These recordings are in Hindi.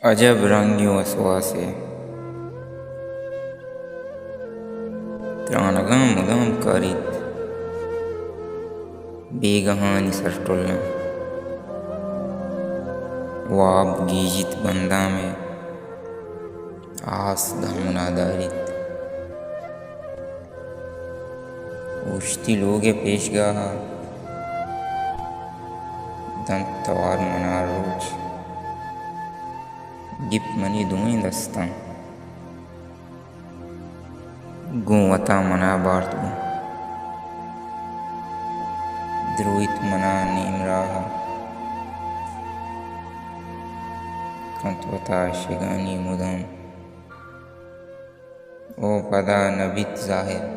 अजब रंगी वसवासे त्राणगां मुदां कारित बेगहानी सरटोलना वाब गीजित बंदा में आस धामुना दारित उश्ती लोगे पेशगाह दंत तवार मना रोज गिप मनी दुएं दस्तां गुवता मना बार्तू द्रोहित मना नीम राह कंतवता शिगानी मुदम ओ पदा नबित जाहिर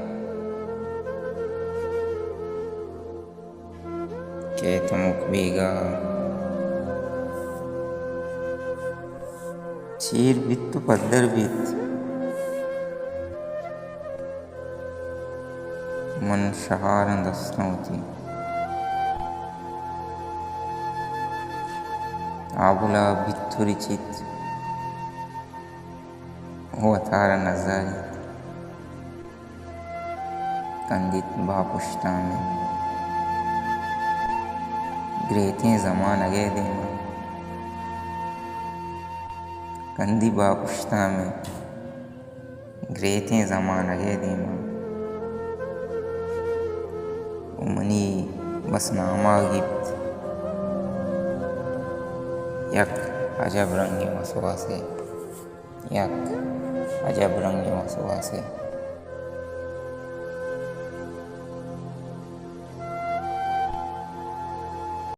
के तमुक बेगा चीर बित पद्दर बित मन शहारं दस्तौती आबुला भित्थुरिचित हो अतारा नजारित कंदित बापुष्टा में ग्रेतें जमान अगे देमा कंदी बापुष्ता में ग्रेतें जमान अगे देमा उमनी बस नामा गिप्त यक अजब रंगी वसवासे यक अजब रंगी वसवासे।